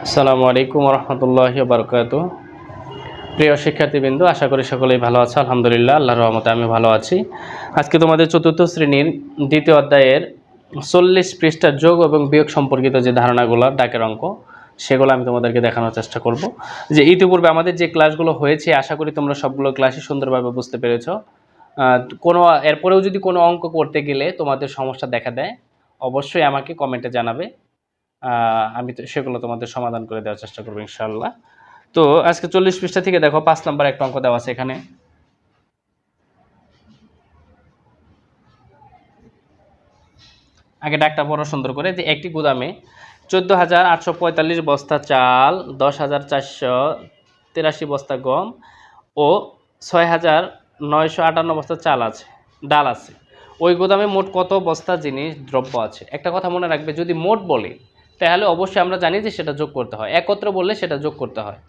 আসসালামু আলাইকুম রহমতুল্লাহি বারকাতুহু। প্রিয় শিক্ষার্থীবৃন্দ, আশা করি সকলেই ভালো আছে। আলহামদুলিল্লাহ, আল্লাহর রহমতে আমি ভালো আছি। আজকে তোমাদের চতুর্থ শ্রেণীর দ্বিতীয় অধ্যায়ের 40 পৃষ্ঠার যোগ এবং বিয়োগ সম্পর্কিত যে ধারণাগুলো ডাকের অঙ্ক, সেগুলো আমি তোমাদেরকে দেখানোর চেষ্টা করব। যে ইতিপূর্বে আমাদের যে ক্লাসগুলো হয়েছে, আশা করি তোমরা সবগুলো ক্লাসই সুন্দরভাবে বুঝতে পেরেছো। কোনো এরপরেও যদি কোনো অঙ্ক করতে গেলে তোমাদের সমস্যা দেখা দেয়, অবশ্যই আমাকে কমেন্টে জানাবে। আমি সেগুলো তোমাদের সমাধান করে দেওয়ার চেষ্টা করবো ইনশাআল্লাহ। তো আজকে 40 পৃষ্ঠা থেকে দেখো 5 নম্বর একটা অঙ্ক দেওয়া আছে এখানে। আগে ডাকটা বড় সুন্দর করে, যে একটি গুদামে 14,845 বস্তা চাল, 10,483 বস্তা গম ও 6,958 বস্তা ডাল আছে। ওই গুদামে মোট কত বস্তা জিনিস দ্রব্য আছে? একটা কথা মনে রাখবে, যদি মোট বলে তাহলে অবশ্যই আমরা জানি যে সেটা যোগ করতে হয়, একত্র বললে সেটা যোগ করতে হয়,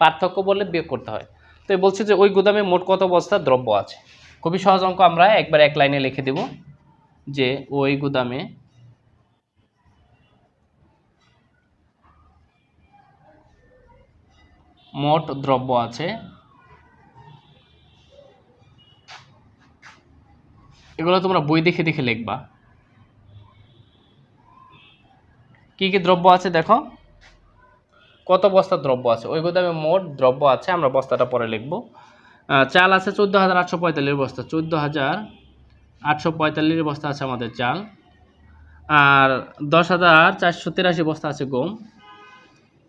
পার্থক্য বললে বিয়োগ করতে হয়। তো বলছি যে ওই গুদামে মোট কত বস্তা দ্রব্য আছে। খুবই সহজ অঙ্ক, আমরা একবার এক লাইনে লিখে দেব যে ওই গুদামে মোট দ্রব্য আছে। এগুলো তোমরা বই দেখে দেখে লিখবা। কি কি দ্রব্য আছে দেখো, কত বস্তা দ্রব্য আছে, ওই গুদামে মোট দ্রব্য আছে, আমরা বস্তাটা পরে লিখব। চাল আছে 14,845 বস্তা, 14,845 বস্তা আছে আমাদের চাল। আর 10,483 বস্তা আছে গম,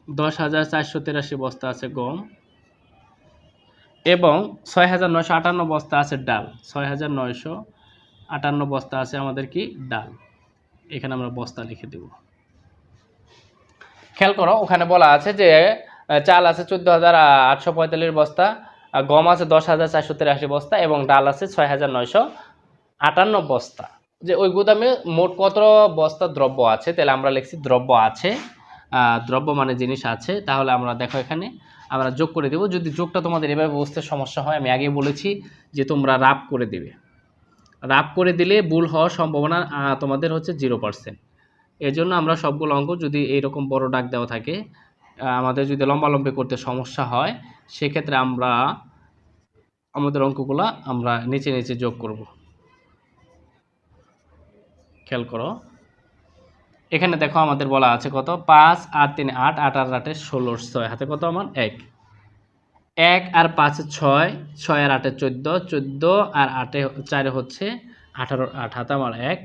10,483 বস্তা আছে গম এবং 6,958 বস্তা আছে ডাল। 6,958 বস্তা আছে আমাদের কি ডাল। এখানে আমরা বস্তা লিখে দেব। খেয়াল করো, ওখানে বলা আছে যে চাল আছে 14,845 বস্তা, গম আছে 10,483 বস্তা এবং ডাল আছে 6,958 বস্তা। যে ওই গুদামে মোট কত বস্তা দ্রব্য আছে, তাহলে আমরা লিখছি দ্রব্য আছে। দ্রব্য মানে জিনিস আছে, তাহলে আমরা দেখো এখানে আমরা যোগ করে দেব। যদি যোগটা তোমাদের এভাবে বুঝতে সমস্যা হয়, আমি আগেই বলেছি যে তোমরা রাফ করে দেবে। রাফ করে দিলে ভুল হওয়ার সম্ভাবনা তোমাদের হচ্ছে 0%। এর জন্য আমরা সবগুলো অঙ্ক, যদি এইরকম বড় ডাক দেওয়া থাকে, আমাদের যদি লম্বালম্বি করতে সমস্যা হয়, সেক্ষেত্রে আমরা আমাদের অঙ্কগুলো আমরা নিচে নিচে যোগ করব। খেয়াল করো, এখানে দেখো আমাদের বলা আছে কত, 5 আর 3 8, 8 আর 8 16, 6 হাতে কত আমার 1, 1 আর 5 6, 6 আর 8 14, 14 আর 8 4 হচ্ছে 18, 8 হাতে আমার 1,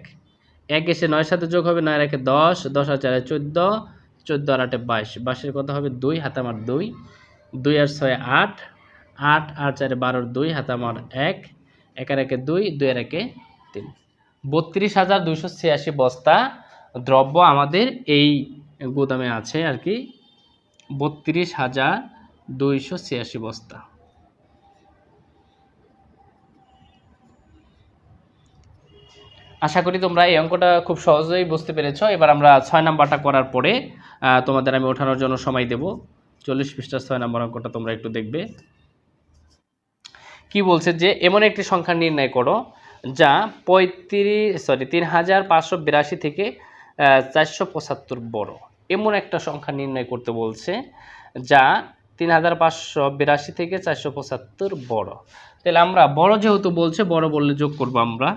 1 এসে 9 সাথে যোগ হবে, 9 আর 1 10, 10 আর 4 14, 14 আর 8 22, 22 কত হবে 2 হাতে আমার 2, 2 আর 6 8, 8 আর 4 12, 2 হাতে আমার 1, 1 আর 1 2, 2 আর 1 3, 32,286 বস্তা দ্রব্য আমাদের এই গুদামে আছে আর কি, 32,286 বস্তা। আশা করি তোমরা এই অঙ্কটা খুব সহজেই বুঝতে পেরেছ। এবার আমরা 6 নাম্বারটা করার পরে তোমাদের আমি ওঠানোর জন্য সময় দেব। 40 পৃষ্ঠার 6 নাম্বার অঙ্কটা তোমরা একটু দেখবে। কি বলছে যে এমন একটি সংখ্যা নির্ণয় করো যা 3,582 থেকে 475 বড়। এমন একটা সংখ্যা নির্ণয় করতে বলছে যা 3,582 থেকে 475 বড়। তাহলে আমরা বড় যেহেতু বলছে, বড় বললে যোগ করব আমরা,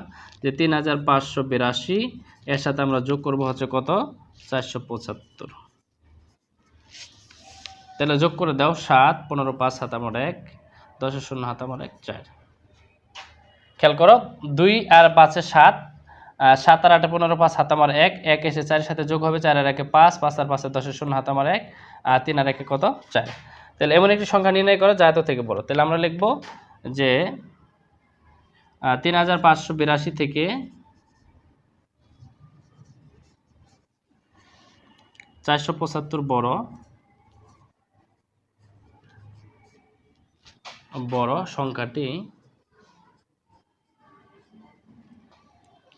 যে 3,582 এর সাথে আমরা যোগ করব হচ্ছে কত 475। তাহলে যোগ করে দাও, 7 15 5 হাতে আমার 1, 10 0 হাতে আমার 1 4। খেয়াল করো, 2 আর 5 7, 7 আর 8 15 5 হাতে আমার 1, 1 এসে 4 এর সাথে যোগ হবে, 4 আর 1 5, 5 আর 5 10 0 হাতে আমার 1, আর 3 আর 1 কত 4। তাহলে এমন একটি সংখ্যা নির্ণয় করো যা এত থেকে বড়। তাহলে আমরা লিখব যে 3,582 থেকে 475 বড় সংখ্যাটি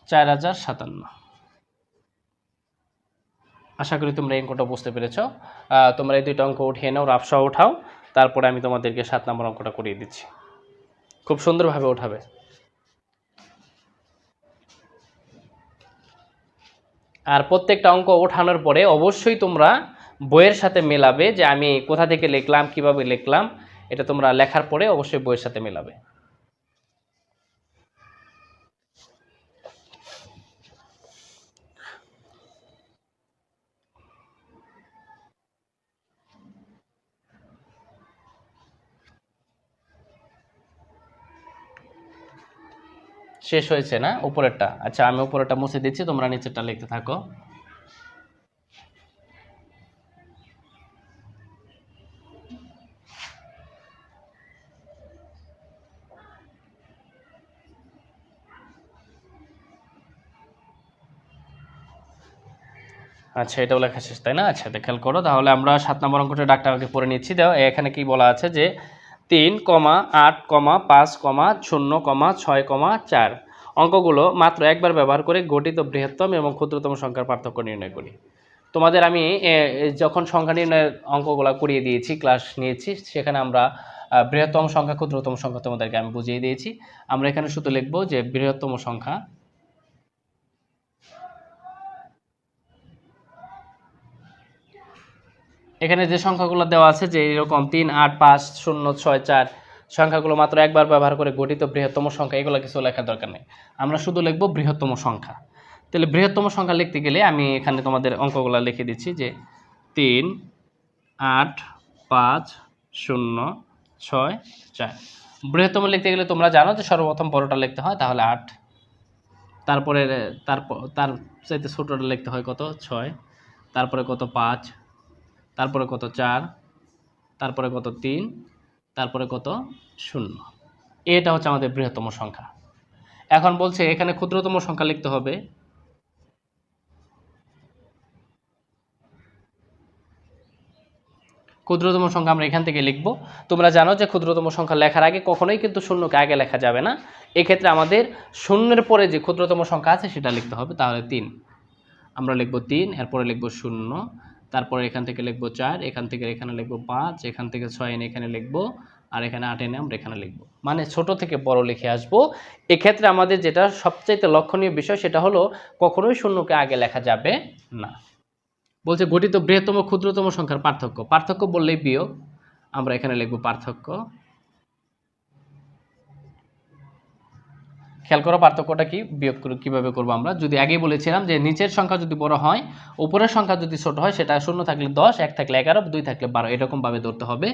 4,057। আশা করি তোমরা এই অঙ্কটা বুঝতে পেরেছ। তোমরা এই দুইটা অঙ্ক উঠিয়ে নাও, রাফসহ উঠাও, তারপরে আমি তোমাদেরকে 7 নম্বর অঙ্কটা করিয়ে দিচ্ছি। খুব সুন্দরভাবে উঠাবে। আর প্রত্যেকটা অঙ্ক ওঠানোর পরে অবশ্যই তোমরা বইয়ের সাথে মেলাবে, যে আমি কোথা থেকে লিখলাম, কিভাবে লিখলাম, এটা তোমরা লেখার পরে অবশ্যই বইয়ের সাথে মেলাবে। শেষ হয়েছে না উপরেরটা? আচ্ছা, আমি উপরেরটা মুছে দিচ্ছি, তোমরা নিচেরটা লিখতে থাকো। আচ্ছা, এটাও লেখা শেষ, তাই না? আচ্ছা, খেয়াল করো তাহলে। আমরা 7 নম্বর অঙ্কটা ডাকটা আগে পড়ে নিচ্ছি। দাও, এখানে কি বলা আছে যে 3,8,5,0,6,4 অঙ্কগুলো মাত্র একবার ব্যবহার করে গঠিত বৃহত্তম এবং ক্ষুদ্রতম সংখ্যার পার্থক্য নির্ণয় করি। তোমাদের আমি যখন সংখ্যা নির্ণয়ের অঙ্কগুলো করিয়ে দিয়েছি, ক্লাস নিয়েছি, সেখানে আমরা বৃহত্তম সংখ্যা, ক্ষুদ্রতম সংখ্যা তোমাদেরকে আমি বুঝিয়ে দিয়েছি। আমরা এখানে শুধু লিখবো যে বৃহত্তম সংখ্যা, এখানে যে সংখ্যাগুলো দেওয়া আছে যে এরকম 3, 8, 5, 0, 6, 4 সংখ্যাগুলো মাত্র একবার ব্যবহার করে গঠিত বৃহত্তম সংখ্যা, এগুলো কিছু লেখার দরকার নেই। আমরা শুধু লিখবো বৃহত্তম সংখ্যা। তাহলে বৃহত্তম সংখ্যা লিখতে গেলে আমি এখানে তোমাদের অঙ্কগুলো লিখে দিচ্ছি যে 3, 8, 5, 0, 6, 4। বৃহত্তম লিখতে গেলে তোমরা জানো যে সর্বপ্রথম বড়টা লিখতে হয়, তাহলে 8, তারপরে তার চাইতে ছোটটা লিখতে হয় কত, 6, তারপরে কত 5, তারপরে কত 4, তারপরে কত 3, তারপরে কত 0। এটা হচ্ছে আমাদের বৃহত্তম সংখ্যা। এখন বলছে এখানে ক্ষুদ্রতম সংখ্যা লিখতে হবে। ক্ষুদ্রতম সংখ্যা আমরা এখান থেকে লিখব। তোমরা জানো যে ক্ষুদ্রতম সংখ্যা লেখার আগে কখনোই কিন্তু শূন্যকে আগে লেখা যাবে না। এক্ষেত্রে আমাদের শূন্যের পরে যে ক্ষুদ্রতম সংখ্যা আছে সেটা লিখতে হবে। তাহলে 3 আমরা লিখব, 3, এরপরে লিখব 0, তারপরে এখান থেকে লিখব 4, এখান থেকে এখানে লিখব 5, এখান থেকে 6 এনে এখানে লিখব, আর এখানে 8 এনে আমরা এখানে লিখব। মানে ছোট থেকে বড় লিখে আসব। এক্ষেত্রে আমাদের যেটা সবচাইতে লক্ষণীয় বিষয় সেটা হলো কখনোই শূন্যকে আগে লেখা যাবে না। বলছে গঠিত বৃহত্তম ক্ষুদ্রতম সংখ্যার পার্থক্য। পার্থক্য বললেই বিয়োগ, আমরা এখানে লিখব পার্থক্য। খেয়াল করো পার্থক্যটা কি, বিয়োগ কিভাবে করবো আমরা। যদি আগেই বলেছিলাম যে নিচের সংখ্যা যদি বড় হয়, উপরের সংখ্যা যদি ছোট হয়, সেটা 0 থাকলে 10, 1 থাকলে 11, 2 থাকলে 12, এরকম ভাবে ধরতে হবে।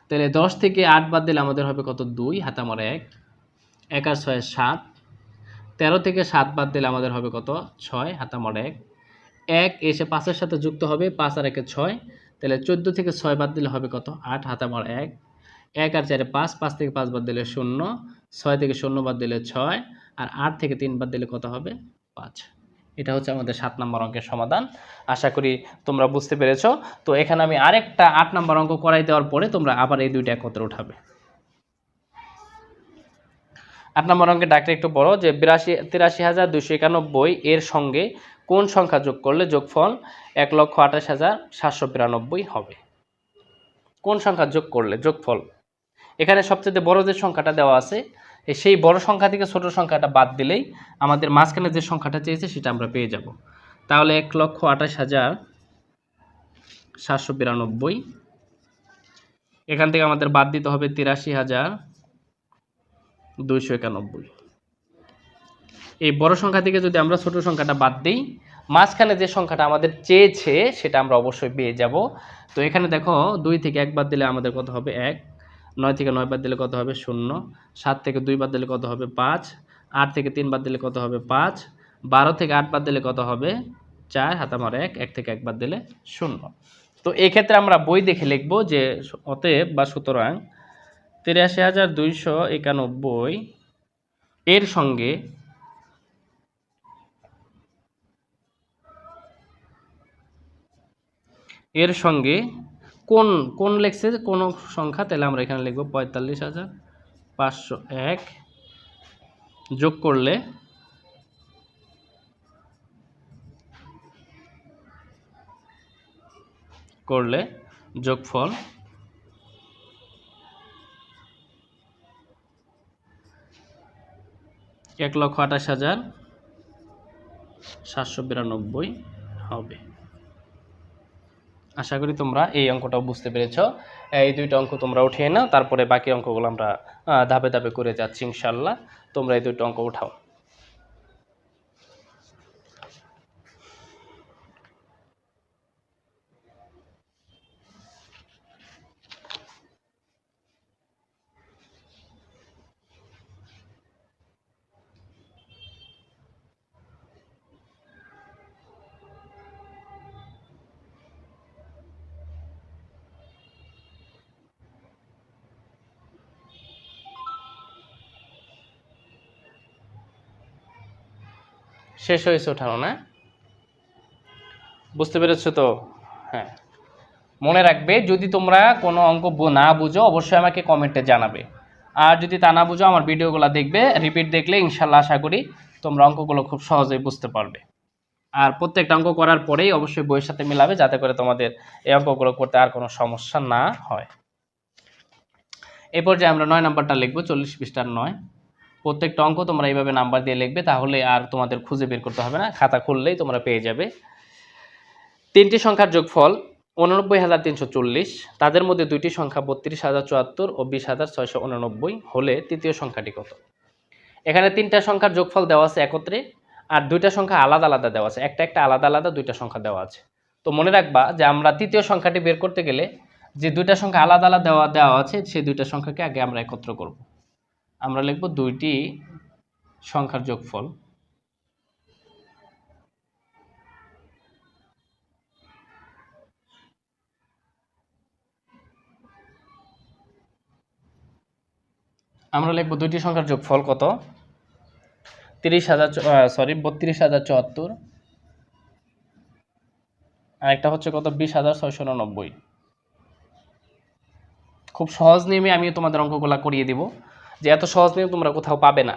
তাহলে 10 থেকে 8 বাদ দিলে আমাদের হবে কত, 2 হাতামর 1, 1 আর 6 7, 13 থেকে 7 বাদ দিলে আমাদের হবে কত, 6 হাতামর 1, 1 এসে 5-এর সাথে যুক্ত হবে, 5 আর 1 6, তাহলে 14 থেকে 6 বাদ দিলে হবে কত, 8 হাতামর 1, 1 আর 4 5, 5 থেকে 5 বাদ দিলে 0, 6 থেকে 0 বাদ দিলে 6, আর 8 থেকে 3 বাদ দিলে কত হবে, 5। এটা হচ্ছে আমাদের 7 নম্বর অঙ্কের সমাধান। আশা করি তোমরা বুঝতে পেরেছ। তো এখানে আমি আরেকটা 8 নম্বর অঙ্ক করাই দেওয়ার পরে তোমরা আবার এই দুইটা একত্রে উঠাবে। 8 নম্বর অঙ্কের ডাকটা একটু বড়, যে 83,291 এর সঙ্গে কোন সংখ্যা যোগ করলে যোগফল 1,28,792 হবে। কোন সংখ্যা যোগ করলে যোগফল, এখানে সবচেয়ে বড় যে সংখ্যাটা দেওয়া আছে সেই বড় সংখ্যা থেকে ছোট সংখ্যাটা বাদ দিলেই আমাদের মাঝখানে যে সংখ্যাটা চেয়েছে সেটা আমরা পেয়ে যাব। তাহলে 1,28,792, এখান থেকে আমাদের বাদ দিতে হবে 83,291। এই বড় সংখ্যা থেকে যদি আমরা ছোট সংখ্যাটা বাদ দিই, মাঝখানে যে সংখ্যাটা আমাদের চেয়েছে সেটা আমরা অবশ্যই পেয়ে যাব। তো এখানে দেখো 2 থেকে 1 বাদ দিলে আমাদের কত হবে, 1, 9 থেকে 9 বাদ দিলে কত হবে, 0, 7 থেকে 2 বাদ দিলে কত হবে, 5, 8 থেকে 3 বাদ দিলে কত হবে, 5, 12 থেকে 8 বাদ দিলে কত হবে, 4 হাতামর 1, 1 থেকে 1 বাদ দিলে 0। তো এই ক্ষেত্রে আমরা বই দেখে লিখব যে অতএব বা সুতরাং 83,291 এর সঙ্গে কোন কোন লেখছে কোন সংখ্যা, তাহলে আমরা এখানে লিখব 45,501 যোগ করলে যোগফল 1,28,792 হবে। আশা করি তোমরা এই অঙ্কটাও বুঝতে পেরেছো। এই দুইটা অঙ্ক তোমরা উঠিয়ে নাও, তারপরে বাকি অঙ্কগুলো আমরা ধাপে ধাপে করে যাচ্ছি ইনশাল্লাহ। তোমরা এই দুটো অঙ্ক উঠাও। শেষ হয়েছে ওঠানো না? বুঝতে পেরেছো তো? হ্যাঁ, মনে রাখবে যদি তোমরা কোনো অঙ্ক না বুঝো অবশ্যই আমাকে কমেন্টে জানাবে, আর যদি তা না বুঝো আমার ভিডিওগুলো দেখবে, রিপিট দেখলে ইনশাল্লাহ আশা করি তোমরা অঙ্কগুলো খুব সহজেই বুঝতে পারবে। আর প্রত্যেকটা অঙ্ক করার পরেই অবশ্যই বইয়ের সাথে মিলাবে, যাতে করে তোমাদের এই অঙ্কগুলো করতে আর কোনো সমস্যা না হয়। এই পর্যায়ে আমরা 9 নাম্বারটা লিখবো, 40 পৃষ্ঠার 9। প্রত্যেকটা অঙ্ক তোমরা এইভাবে নাম্বার দিয়ে লিখবে, তাহলে আর তোমাদের খুঁজে বের করতে হবে না, খাতা খুললেই তোমরা পেয়ে যাবে। তিনটি সংখ্যার যোগফল 89,340, তাদের মধ্যে দুইটি সংখ্যা 32,074 ও 20,689 হলে তৃতীয় সংখ্যাটি কত? এখানে তিনটা সংখ্যার যোগফল দেওয়া আছে একত্রে, আর দুইটা সংখ্যা আলাদা আলাদা দেওয়া আছে, একটা আলাদা আলাদা দুইটা সংখ্যা দেওয়া আছে। তো মনে রাখবা যে আমরা তৃতীয় সংখ্যাটি বের করতে গেলে যে দুইটা সংখ্যা আলাদা আলাদা দেওয়া আছে সেই দুইটা সংখ্যাকে আগে আমরা একত্র করব। আমরা লিখব দুইটি সংখ্যার যোগফল আমরা লিখব দুইটি সংখ্যার যোগফল কত? 32,074, আর একটা হচ্ছে কত? 20,689। খুব সহজ নিয়মে আমি তোমাদের অঙ্কগুলো করিয়ে দিব, যে এত সহজ নিয়ম তোমরা কোথাও পাবে না,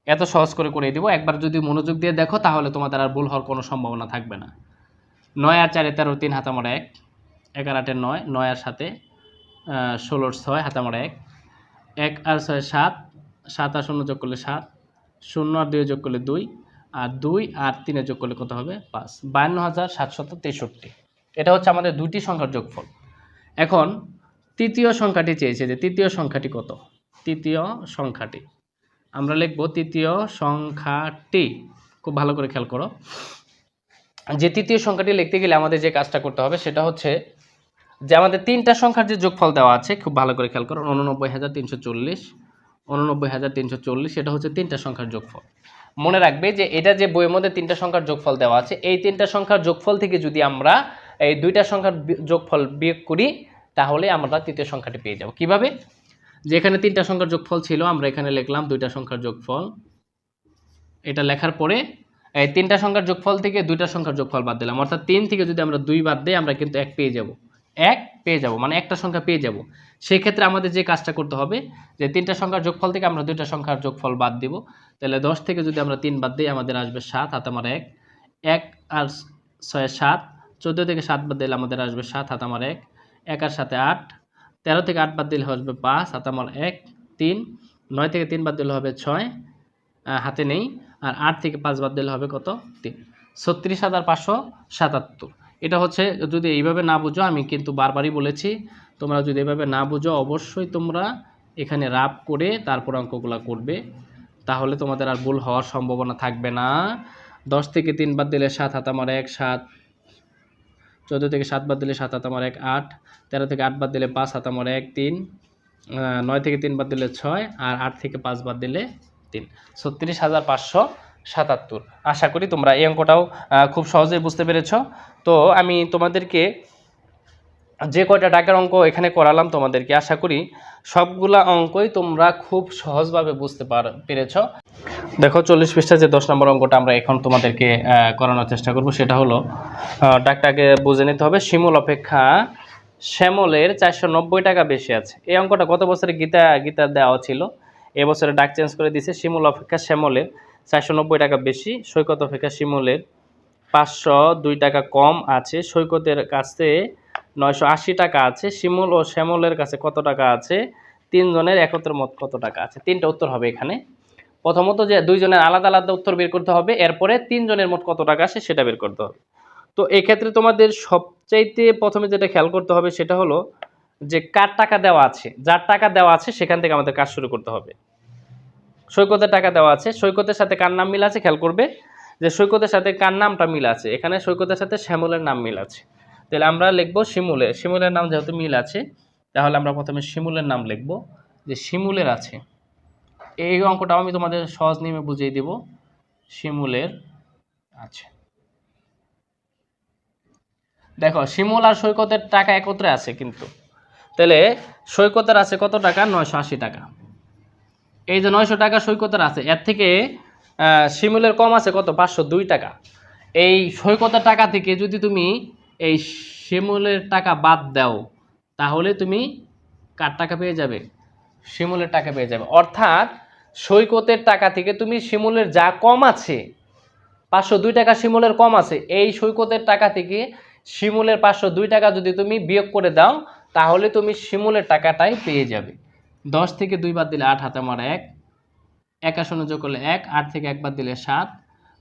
এত সহজ করে করিয়ে দিব। একবার যদি মনোযোগ দিয়ে দেখো তাহলে তোমাদের আর ভুল হওয়ার কোনো সম্ভাবনা থাকবে না। 9 আর 4 13, 3 হাতামোড়া 1, 11 8 9, 9 আর 7 16 6 হাতামোড়া 1, 1 আর 6 7, 7 আর 0 যোগ করলে 7, 0 আর 2 যোগ করলে 2, আর 2 আর 3 যোগ করলে কত হবে? 5, 52,763। এটা হচ্ছে আমাদের দুইটি সংখ্যার যোগফল। এখন তৃতীয় সংখ্যাটি চেয়েছে, যে তৃতীয় সংখ্যাটি কত? তৃতীয় সংখ্যাটি আমরা লিখব তৃতীয় সংখ্যাটি। খুব ভালো করে খেয়াল করো, যে তৃতীয় সংখ্যাটি লিখতে গেলে আমাদের যে কাজটা করতে হবে সেটা হচ্ছে যে আমাদের তিনটা সংখ্যার যে যোগফল দেওয়া আছে, খুব ভালো করে খেয়াল করো, 89,340, 89,340, এটা হচ্ছে তিনটা সংখ্যার যোগফল। মনে রাখবে যে এটা যে বইয়ের মধ্যে তিনটা সংখ্যার যোগফল দেওয়া আছে, এই তিনটা সংখ্যার যোগফল থেকে যদি আমরা এই দুইটা সংখ্যার যোগফল বিয়োগ করি তাহলে আমরা তৃতীয় সংখ্যাটি পেয়ে যাব। কিভাবে? যে এখানে তিনটা সংখ্যার যোগফল ছিল, আমরা এখানে লিখলাম দুইটা সংখ্যার যোগফল। এটা লেখার পরে এই তিনটা সংখ্যার যোগফল থেকে দুইটা সংখ্যার যোগফল বাদ দিলাম, অর্থাৎ 3 থেকে যদি আমরা 2 বাদ দিই আমরা কিন্তু 1 পেয়ে যাব। 1 পেয়ে যাব মানে একটা সংখ্যা পেয়ে যাব। সেই ক্ষেত্রে আমাদের যে কাজটা করতে হবে যে তিনটা সংখ্যার যোগফল থেকে আমরা দুইটা সংখ্যার যোগফল বাদ দিব। তাহলে 10 থেকে যদি আমরা 3 বাদ দিই আমাদের আসবে 7, হাত আমার 1, 1 আর 6 7, 14 থেকে 7 বাদ দিলে আমাদের আসবে 7, হাত আমার 1, 1 আর 7 8, 13 থেকে 8 বাদ দিলে আসবে 5, হাত আমার 1, 3, 9 থেকে 3 বাদ দিলে হবে 6, হাতে নেই, আর 8 থেকে 5 বাদ দিলে হবে কত? 3, 36,577। এটা হচ্ছে, যদি এইভাবে না বুঝো, আমি কিন্তু বারবারই বলেছি তোমরা যদি এইভাবে না বুঝো অবশ্যই তোমরা এখানে রাব করে তারপর অঙ্কগুলো করবে, তাহলে তোমাদের আর ভুল হওয়ার সম্ভাবনা থাকবে না। 10 থেকে 3 বাদ দিলে 7, হাত আমার 1 7, 14 থেকে 7 বাদ দিলে 7, হাত আমার 1 8, 13 থেকে 8 বাদ দিলে 5, হাত আমার 1 3, 9 থেকে 3 বাদ দিলে 6, আর 8 থেকে 5 বাদ দিলে 3, 36,577। আশা করি তোমরা এই অঙ্কটাও খুব সহজেই বুঝতে পেরেছ। তো আমি তোমাদেরকে যে কয়টা টাকার অঙ্ক এখানে করালাম তোমাদেরকে, আশা করি সবগুলা অঙ্কই তোমরা খুব সহজভাবে বুঝতে পেরেছ। দেখো 40 পৃষ্ঠা যে 10 নম্বর অঙ্কটা আমরা এখন তোমাদেরকে করানোর চেষ্টা করব, সেটা হলো ডাকটাকে বুঝে নিতে হবে। শিমুল অপেক্ষা শ্যামলের 490 টাকা বেশি আছে। এই অঙ্কটা গত বছরে গীতা দেওয়া ছিল, এবছরে ডাক চেঞ্জ করে দিয়েছে। শিমুল অপেক্ষা শ্যামলের 490 টাকা বেশি, সৈকত অপেক্ষা শিমুলের 502 টাকা কম আছে, সৈকতের কাছে 980 টাকা আছে, শিমুল ও শ্যামলের কাছে কত টাকা আছে, তিনজনের একত্র মোট কত টাকা আছে। তিনটা উত্তর হবে এখানে। প্রথমত যে দুইজনের আলাদা আলাদা উত্তর বের করতে হবে, এরপরে তিনজনের মোট কত টাকা আসে সেটা বের করতে হবে। তো এক্ষেত্রে তোমাদের সবচাইতে প্রথমে যেটা খেয়াল করতে হবে সেটা হলো যে কার টাকা দেওয়া আছে, যার টাকা দেওয়া আছে সেখান থেকে আমাদের কাজ শুরু করতে হবে। সৈকতের টাকা দেওয়া আছে, সৈকতের সাথে কার নাম মিল আছে খেয়াল করবে যে সৈকতের সাথে কার নামটা মিল আছে, এখানে সৈকতের সাথে শ্যামলের নাম মিল আছে। তাহলে আমরা লিখবো শিমুলের, শিমুলের নাম যেহেতু মিল আছে তাহলে আমরা প্রথমে শিমুলের নাম লিখবো যে শিমুলের আছে। এই অঙ্কটাও আমি তোমাদের সহজ নিয়মে বুঝিয়ে দিব। শিমুলের আছে, দেখো শিমুল আর সৈকতের টাকা একত্রে আছে কিন্তু, তাহলে সৈকতের আছে কত টাকা, 980 টাকা। এই যে 900 টাকা সৈকতের আছে, এর থেকে শিমুলের কম আছে কত, 502 টাকা। এই সৈকতের টাকা থেকে যদি তুমি এই শিমুলের টাকা বাদ দাও তাহলে তুমি কার টাকা পেয়ে যাবে, শিমুলের টাকা পেয়ে যাবে। অর্থাৎ সৈকতের টাকা থেকে তুমি শিমুলের যা কম আছে, 502 টাকা শিমুলের কম আছে, এই সৈকতের টাকা থেকে শিমুলের 502 টাকা যদি তুমি বিয়োগ করে দাও তাহলে তুমি শিমুলের টাকাটাই পেয়ে যাবে। 10 থেকে 2 বাদ দিলে 8 হাতে আমার 1, 1 আর 0 যোগ করলে 1, 8 থেকে 1 বাদ দিলে 7,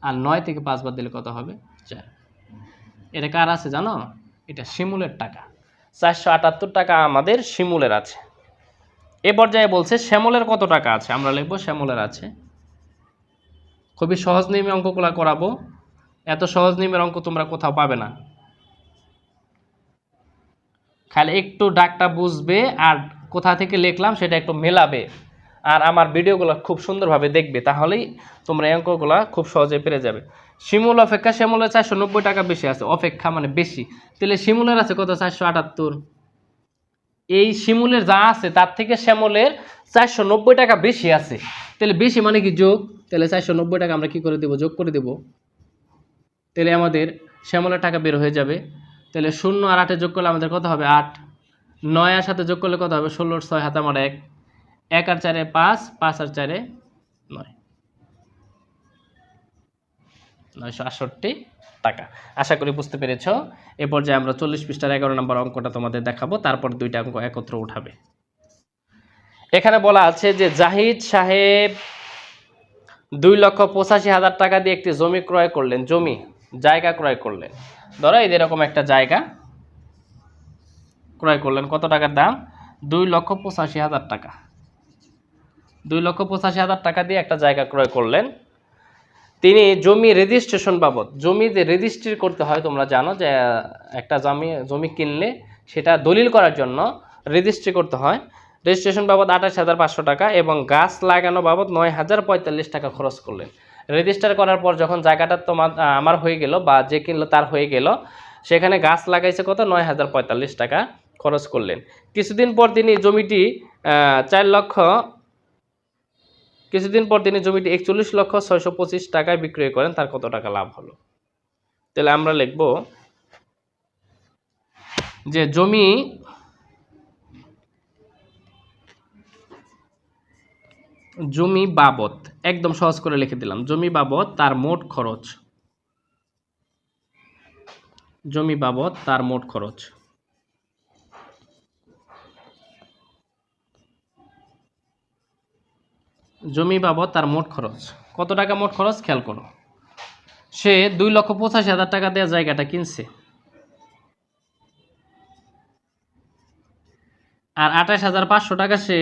আর 9 থেকে 5 বাদ দিলে কত হবে, 4। এটা কার আছে জানো, এটা শিমুলের টাকা। 478 টাকা আমাদের শিমুলের আছে। এ পর্যায়ে বলছে শ্যামলের কত টাকা আছে, আমরা লিখবো শ্যামলের আছে। খুবই সহজ নিয়মে অঙ্কগুলো করাবো, এত সহজ নিয়মের অঙ্ক তোমরা কোথাও পাবে না। খালি একটু ডাকটা বুঝবে আর কোথা থেকে লিখলাম সেটা একটু মেলাবে, আর আমার ভিডিওগুলো খুব সুন্দরভাবে দেখবে, তাহলেই তোমরা এই অঙ্কগুলো খুব সহজে পেরে যাবে। শিমুল অপেক্ষা শ্যামলের 490 টাকা বেশি আছে, অপেক্ষা মানে বেশি, তাহলে শিমুলের আছে কত, 478। এই শিমুলের যা আছে তার থেকে শ্যামলের 490 টাকা বেশি আছে, তাহলে বেশি মানে কি যোগ, তাহলে 490 টাকা আমরা কি করে দেবো, যোগ করে দেব, তাহলে আমাদের শ্যামলের টাকা বের হয়ে যাবে। তাহলে 0 আর 8 যোগ করলে আমাদের কত হবে, 8। 9 আর 7 যোগ করলে কত হবে, 16, 6 হাতে আমার 1, 1 আর 4 5, 5 আর 4 9, 968 টাকা। আশা করি বুঝতে পেরেছ। এ পর্যায়ে আমরা 40 পৃষ্ঠার 11 নম্বর অঙ্কটা তোমাদের দেখাবো, তারপর দুইটা অঙ্ক একত্র উঠাবে। এখানে বলা আছে যে জাহিদ সাহেব 2,85,000 টাকা দিয়ে একটি জমি ক্রয় করলেন, জায়গা ক্রয় করলেন। ধরো এরকম একটা জায়গা ক্রয় করলেন, কত টাকার দাম, 2,85,000 টাকা। 2,85,000 টাকা দিয়ে একটা জায়গা ক্রয় করলেন। তিনি জমি রেজিস্ট্রেশন বাবদ, জমি যে রেজিস্ট্রি করতে হয় তোমরা জানো যে একটা জমি কিনলে সেটা দলিল করার জন্য রেজিস্ট্রি করতে হয়, রেজিস্ট্রেশন বাবদ 28,500 টাকা এবং গাছ লাগানো বাবদ 9,045 টাকা খরচ করলেন। রেজিস্টার করার পর যখন জায়গাটা আমার হয়ে গেল বা যে কিনলো তার হয়ে গেল, সেখানে গাছ লাগাইছে কত, 9,045 টাকা খরচ করলেন। কিছুদিন পর তিনি জমিটি 41,625 টাকায় বিক্রয় করেন, তার কত টাকা লাভ হলো। তাহলে আমরা লিখব যে জমি বাবদ, একদম সহজ করে লিখে দিলাম, জমি বাবদ তার মোট খরচ, জমি বাবদ তার মোট খরচ। জমি বাবদ তার মোট খরচ কত টাকা, মোট খরচ খেয়াল করো, সে 2,85,000 টাকা দেওয়া জায়গাটা কিনছে, আর 28,500 টাকা সে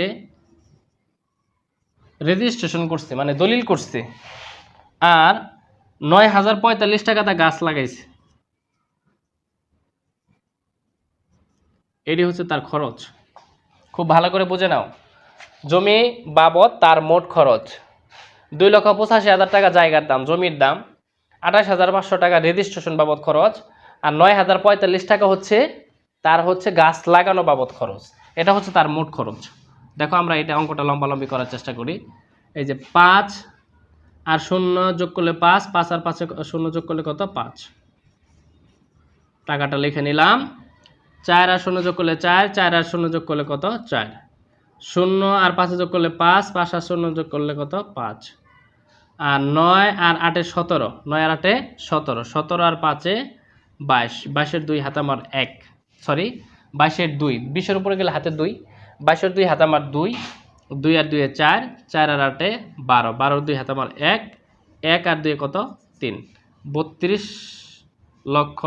রেজিস্ট্রেশন করছে মানে দলিল করছে, আর 9,045 টাকা তা গাছ লাগাইছে। এটি হচ্ছে তার খরচ। খুব ভালো করে বুঝে নাও, জমি বাবদ তার মোট খরচ 2,85,000 টাকা জায়গার দাম, জমির দাম, 28,500 টাকা রেজিস্ট্রেশন বাবদ খরচ, আর 9,045 টাকা হচ্ছে তার গাছ লাগানো বাবদ খরচ। এটা হচ্ছে তার মোট খরচ। দেখো আমরা এটা অঙ্কটা লম্বালম্বি করার চেষ্টা করি। এই যে 5 আর 0 যোগ করলে 5, 5 আর 5 0 যোগ করলে কত, 5। টাকাটা লিখে নিলাম। 4 আর 0 যোগ করলে 4, 4 আর 0 যোগ করলে কত, 4। 0 আর 5 যোগ করলে 5, 5 আর 0 যোগ করলে কত, 5। আর 9 আর 8 17, 9 আর 8 17, 17 আর 5 22, 22 এর 2 হাতে আমার 1, সরি 22 এর 2, 20 এর উপরে গেলে হাতে 2, 22 এর 2 হাতে আমার 2, 2 আর 2 4, 4 আর 8 12, 12 এর 2 হাতে আমার 1, 1 আর 2 কত, 3, 32 লক্ষ,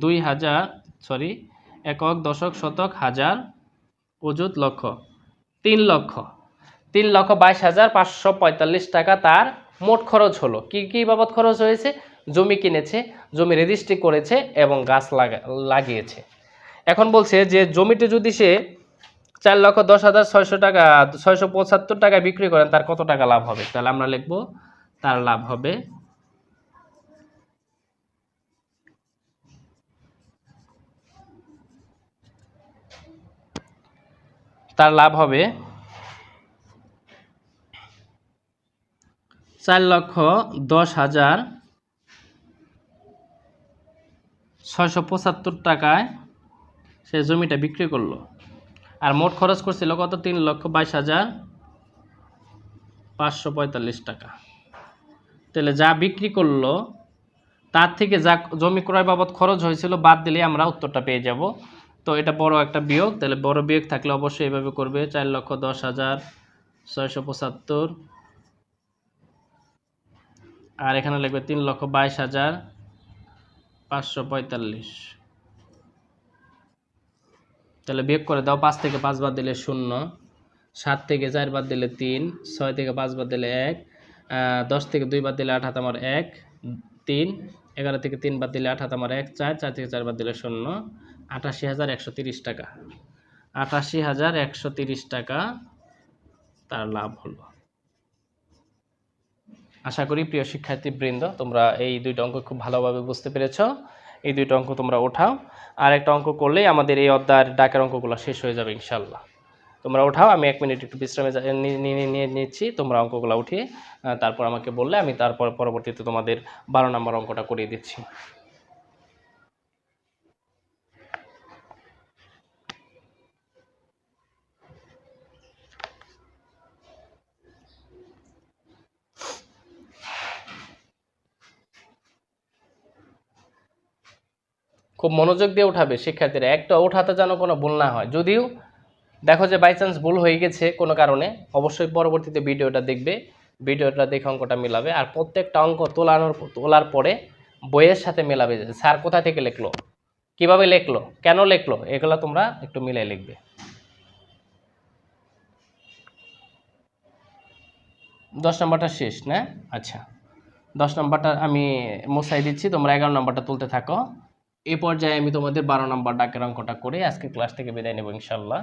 2000 সরি একক দশক শতক হাজার অযুত লক্ষ, 3,22,545 টাকা তার মোট খরচ হলো। কি কি বাবদ খরচ হয়েছে? জমি কিনেছে, জমি রেজিস্ট্রি করেছে এবং গাছ লাগিয়েছে। এখন বলছে যে জমিটি যদি সে 4,10,600 টাকা 675 টাকায় বিক্রি করেন তার কত টাকা লাভ হবে? তাহলে আমরা লিখব তার লাভ হবে তার লাভ হবে 4,10,675 টাকায় সে জমিটা বিক্রি করলো। আর মোট খরচ করছিল কত? 3,22,545 টাকা। তাহলে যা বিক্রি করলো তার থেকে যা জমি ক্রয় বাবদ খরচ হয়েছিল বাদ দিলে আমরা উত্তরটা পেয়ে যাব। তো এটা বড় একটা বিয়োগ, তাহলে বড় বিয়োগ থাকলে অবশ্যই এভাবে করবে 4,10,675 আর এখানে লিখবে 3,22,545। তাহলে বিয়োগ করে দাও। 5 থেকে 5 বাদ দিলে 0, 7 থেকে 4 বাদ দিলে 3, 6 থেকে 5 বাদ দিলে 1, 10 থেকে 2 বাদ দিলে 8 হাতে আমার 1, 3, 11 থেকে 3 বাদ দিলে 8 হাতে আমার 1, 4, 4 থেকে 4 বাদ দিলে 0, 88,130 টাকা। 88,130 টাকা তার লাভ হলো। আশা করি প্রিয় শিক্ষার্থীবৃন্দ তোমরা এই দুইটা অঙ্ক খুব ভালোভাবে বুঝতে পেরেছো। এই দুইটা অঙ্ক তোমরা ওঠাও, আর একটা অঙ্ক করলেই আমাদের এই অধ্যায়ের ডাকের অঙ্কগুলো শেষ হয়ে যাবে ইনশাল্লাহ। তোমরা ওঠাও, আমি 1 মিনিট একটু বিশ্রামে নিয়ে নিচ্ছি। তোমরা অঙ্কগুলো উঠিয়ে তারপর আমাকে বললে আমি তারপর পরবর্তীতে তোমাদের 12 নম্বর অঙ্কটা করিয়ে দিচ্ছি। খুব মনোযোগ দিয়ে উঠাবে শিক্ষার্থীরা, একটা ওঠাতে যেন কোনো ভুল না হয়। যদিও দেখো যে বাই চান্স ভুল হয়ে গেছে কোনো কারণে, অবশ্যই পরবর্তীতে ভিডিওটা দেখবে, ভিডিওটা দেখে অঙ্কটা মিলাবে। আর প্রত্যেকটা অঙ্ক তোলার পরে বইয়ের সাথে মেলাবে, যে স্যার কোথা থেকে লিখলো, কিভাবে লিখলো, কেন লিখলো, এগুলো তোমরা একটু মিলাই লিখবে। 10 নম্বরটা শেষ না? আচ্ছা, 10 নম্বরটা আমি মুছাই দিচ্ছি, তোমরা 11 নম্বরটা তুলতে থাকো। এই পর্যায়ে আমি তোমাদের 12 নম্বর ডাকের অঙ্কটা করে আজকে ক্লাস থেকে বিদায় নেব ইনশাল্লাহ।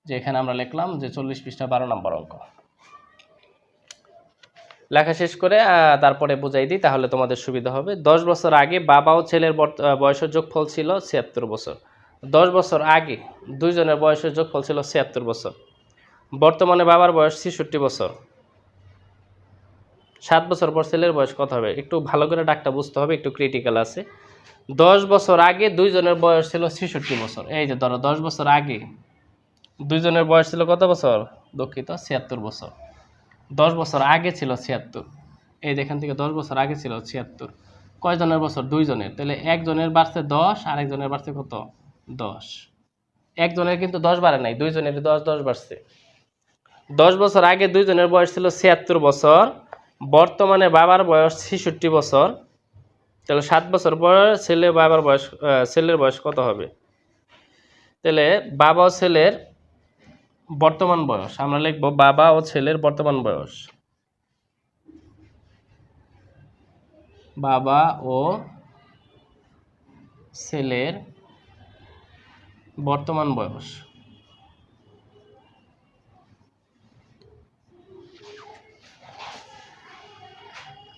যে এখানে আমরা লিখলাম যে 40 পৃষ্ঠা 12 নম্বর অঙ্ক। লেখা শেষ করে তারপরে বুঝাই দিই, তাহলে তোমাদের সুবিধা হবে। 10 বছর আগে বাবা ও ছেলের বয়সের যোগফল ছিল 76 বছর। 10 বছর আগে দুইজনের বয়সের যোগফল ছিল 76 বছর। বর্তমানে বাবার বয়স 66 বছর। 7 বছর পর ছেলের বয়স কত হবে? একটু ভালো করে ডাকটা বুঝতে হবে, একটু ক্রিটিক্যাল আছে। 10 বছর আগে দুইজনের বয়স ছিল 66 বছর। এই যে ধরো 10 বছর আগে দুইজনের বয়স ছিল কত বছর? দুঃখিত, 76 বছর। 10 বছর আগে ছিল 76। এই এখান থেকে 10 বছর আগে ছিল 76। কয়জনের বছর? দুইজনের। তাহলে একজনের বাড়ছে 10 আর একজনের বাড়ছে কত? 10। একজনের কিন্তু 10 বাড়ে নাই, দুইজনের 10 10 বাড়ছে। 10 বছর আগে দুইজনের বয়স ছিল 76 বছর, বর্তমানে বাবার বয়স 66 বছর। তাহলে 7 বছর পর ছেলের বয়স কত হবে? তাহলে বাবা ও ছেলের বর্তমান বয়স আমরা লিখব বাবা ও ছেলের বর্তমান বয়স। বাবা ও ছেলের বর্তমান বয়স।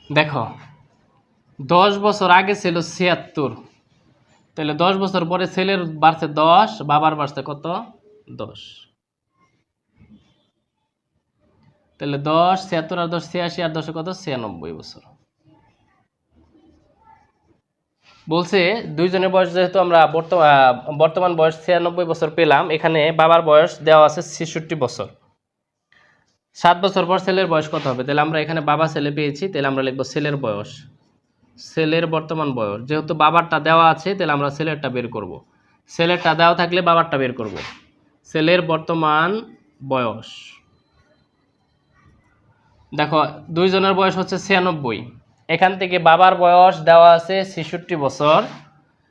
দেখো 10 বছর আগে ছিল 76, তাহলে 10 বছর পরে ছেলের বাড়ছে 10, বাবার বাড়ছে কত? 10। তাহলে 10, 76 আর 10 86 আর 10 কত? 96 বছর। বলছে দুইজনের বয়স যেহেতু আমরা বর্তমান বয়স 96 বছর পেলাম, এখানে বাবার বয়স দেওয়া আছে 66 বছর। 7 বছর পর ছেলের বয়স কত হবে? তাহলে আমরা এখানে বাবা ছেলে পেয়েছি, তাহলে আমরা লিখব ছেলের বয়স, ছেলের বর্তমান বয়স। যেহেতু বাবারটা দেওয়া আছে তাহলে আমরা ছেলেরটা বের করব। ছেলেরটা দেওয়া থাকলে বাবারটা বের করব। ছেলের বর্তমান বয়স। দেখো দুইজনের বয়স হচ্ছে 96, এখান থেকে বাবার বয়স দেওয়া আছে 66 বছর,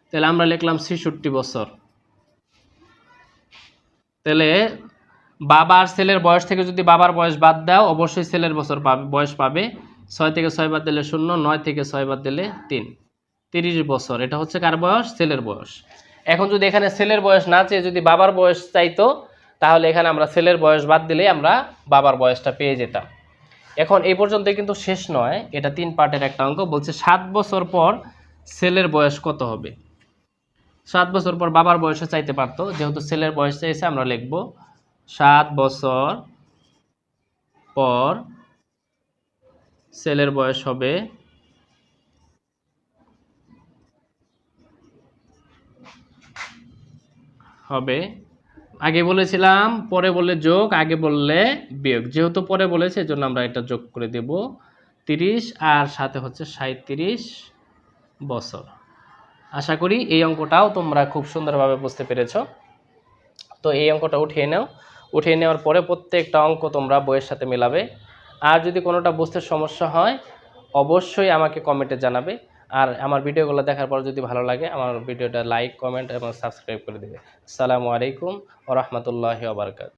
তাহলে আমরা লিখলাম 66 বছর। তাহলে বাবার ছেলের বয়স থেকে যদি বাবার বয়স বাদ দাও অবশ্যই ছেলের বয়স পাবে। 6 থেকে 6 বাদ দিলে 0, 9 থেকে 6 বাদ দিলে 3, 30 বছর। এটা হচ্ছে কার বয়স? ছেলের বয়স। এখন যদি এখানে ছেলের বয়স না চেয়ে যদি বাবার বয়স চাইতো, তাহলে এখানে আমরা ছেলের বয়স বাদ দিলে আমরা বাবার বয়সটা পেয়ে যেতাম। এখন এই পর্যন্ত কিন্তু শেষ নয়, এটা 3 পার্টের একটা অঙ্ক। বলছে 7 বছর পর ছেলের বয়স কত হবে। 7 বছর পর বাবার বয়সে চাইতে পারতো, যেহেতু ছেলের বয়স চাইছে আমরা লিখব 7 বছর পর ছেলের বয়স হবে আগে বলেছিলাম পরে বললে যোগ, আগে বললে বিয়োগ। যেহেতু পরে বলেছে এজন্য আমরা এটা যোগ করে দেব 30 আর সাথে হচ্ছে 37 বছর। আশা করি এই অঙ্কটাও তোমরা খুব সুন্দরভাবে বুঝতে পেরেছো। তো এই অঙ্কটা উঠিয়ে নাও। উঠিয়ে নেওয়ার পরে প্রত্যেকটা অঙ্ক তোমরা বইয়ের সাথে মেলাবে। আর যদি কোনোটা বুঝতে সমস্যা হয় অবশ্যই আমাকে কমেন্টে জানাবে। আর আমার ভিডিওগুলো দেখার পর যদি ভালো লাগে আমার ভিডিওটা লাইক, কমেন্ট এবং সাবস্ক্রাইব করে দেবে। আসসালামু আলাইকুম ওয়া রাহমাতুল্লাহি ওয়া বারাকাতুহু।